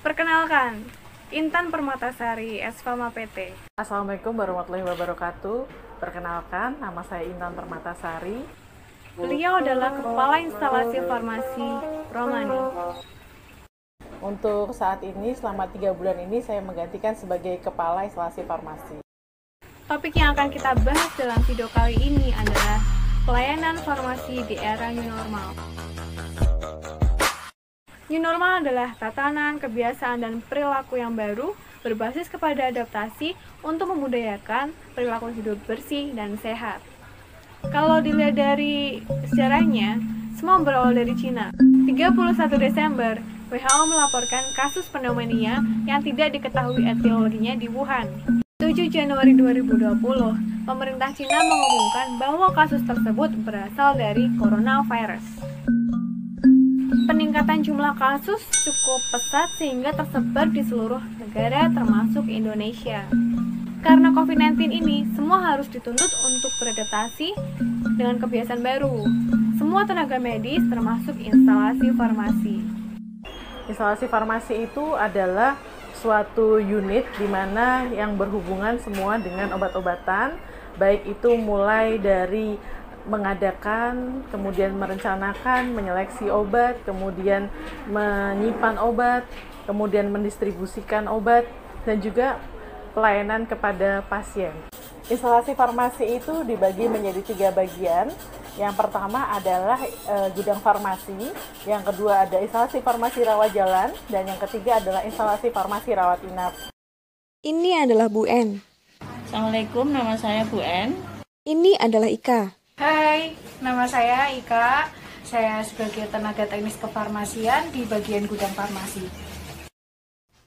Perkenalkan, Intan Permatasari, S-Pharma PT. Assalamualaikum warahmatullahi wabarakatuh. Perkenalkan, nama saya Intan Permatasari. Beliau adalah Kepala Instalasi Farmasi Romani. Untuk saat ini, selama 3 bulan ini, saya menggantikan sebagai Kepala Instalasi Farmasi. Topik yang akan kita bahas dalam video kali ini adalah pelayanan farmasi di era new normal. New normal adalah tatanan, kebiasaan, dan perilaku yang baru berbasis kepada adaptasi untuk memudayakan perilaku hidup bersih dan sehat. Kalau dilihat dari sejarahnya, semua berawal dari Cina. 31 Desember, WHO melaporkan kasus pneumonia yang tidak diketahui etiologinya di Wuhan. 7 Januari 2020, pemerintah Cina mengumumkan bahwa kasus tersebut berasal dari coronavirus. Peningkatan jumlah kasus cukup pesat sehingga tersebar di seluruh negara termasuk Indonesia. Karena COVID-19 ini, semua harus dituntut untuk beradaptasi dengan kebiasaan baru. Semua tenaga medis termasuk instalasi farmasi. Instalasi farmasi itu adalah suatu unit di mana yang berhubungan semua dengan obat-obatan, baik itu mulai dari mengadakan, kemudian merencanakan, menyeleksi obat, kemudian menyimpan obat, kemudian mendistribusikan obat, dan juga pelayanan kepada pasien. Instalasi farmasi itu dibagi menjadi 3 bagian. Yang pertama adalah gudang farmasi, yang kedua ada instalasi farmasi rawat jalan, dan yang ketiga adalah instalasi farmasi rawat inap. Ini adalah Bu En. Assalamualaikum, nama saya Bu En. Ini adalah Ika. Hai, nama saya Ika. Saya sebagai tenaga teknis kefarmasian di bagian gudang farmasi.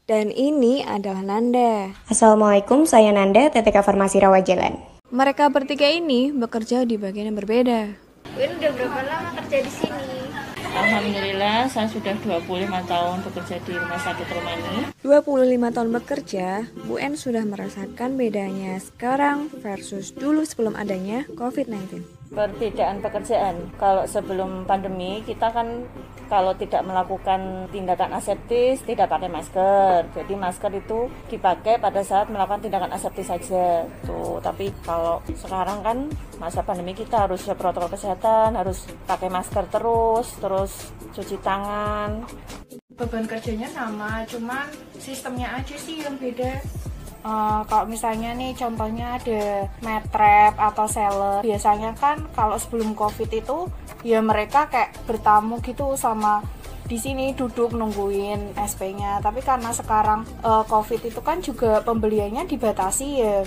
Dan ini adalah Nanda. Assalamualaikum, saya Nanda, TTK Farmasi Rawat Jalan. Mereka bertiga ini bekerja di bagian yang berbeda. Bu En udah berapa lama kerja di sini? Alhamdulillah, saya sudah 25 tahun bekerja di Rumah Sakit Romani. 25 tahun bekerja, Bu En sudah merasakan bedanya sekarang versus dulu sebelum adanya COVID-19. Perbedaan pekerjaan, kalau sebelum pandemi kita kan kalau tidak melakukan tindakan aseptis tidak pakai masker. Jadi masker itu dipakai pada saat melakukan tindakan aseptis saja. Tuh, tapi kalau sekarang kan masa pandemi kita harus protokol kesehatan, harus pakai masker terus cuci tangan. Beban kerjanya sama, cuman sistemnya aja sih yang beda. Kalau misalnya nih contohnya ada metrep atau seller, biasanya kan kalau sebelum COVID itu ya mereka kayak bertamu gitu sama di sini duduk nungguin SP-nya. Tapi karena sekarang COVID itu kan juga pembeliannya dibatasi ya.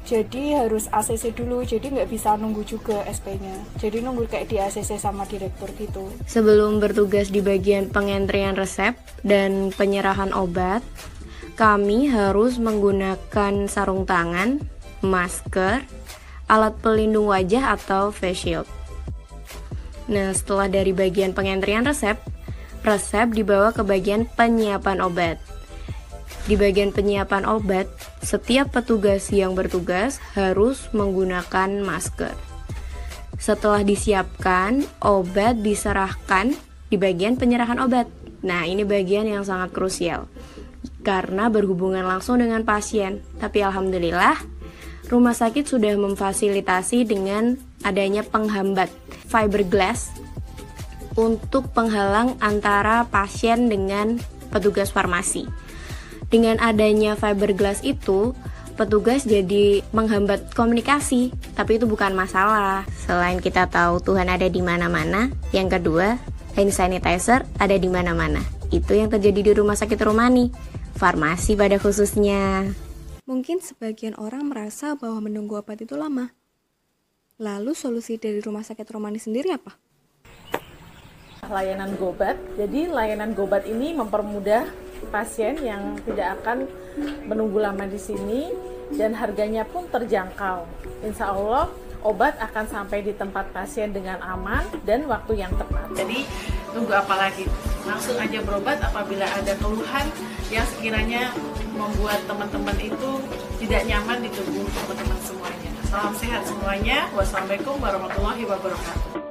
Jadi harus ACC dulu, jadi nggak bisa nunggu juga SP-nya. Jadi nunggu kayak di ACC sama direktur gitu. Sebelum bertugas di bagian pengentrian resep dan penyerahan obat, kami harus menggunakan sarung tangan, masker, alat pelindung wajah atau face shield. Nah, setelah dari bagian pengentrian resep dibawa ke bagian penyiapan obat. Di bagian penyiapan obat, setiap petugas yang bertugas harus menggunakan masker. Setelah disiapkan, obat diserahkan di bagian penyerahan obat. Nah, ini bagian yang sangat krusial karena berhubungan langsung dengan pasien. Tapi alhamdulillah, rumah sakit sudah memfasilitasi dengan adanya penghambat fiberglass untuk penghalang antara pasien dengan petugas farmasi. Dengan adanya fiberglass itu, petugas jadi menghambat komunikasi, tapi itu bukan masalah. Selain kita tahu Tuhan ada di mana-mana, yang kedua, hand sanitizer ada di mana-mana. Itu yang terjadi di Rumah Sakit Romani, farmasi pada khususnya. Mungkin sebagian orang merasa bahwa menunggu obat itu lama. Lalu solusi dari Rumah Sakit Romani sendiri apa? Layanan gobat. Jadi layanan gobat ini mempermudah pasien yang tidak akan menunggu lama di sini dan harganya pun terjangkau. Insya Allah obat akan sampai di tempat pasien dengan aman dan waktu yang tepat. Jadi tunggu apa lagi? Langsung aja berobat apabila ada keluhan yang sekiranya membuat teman-teman itu tidak nyaman di tubuh teman-teman semuanya. Salam sehat semuanya. Wassalamualaikum warahmatullahi wabarakatuh.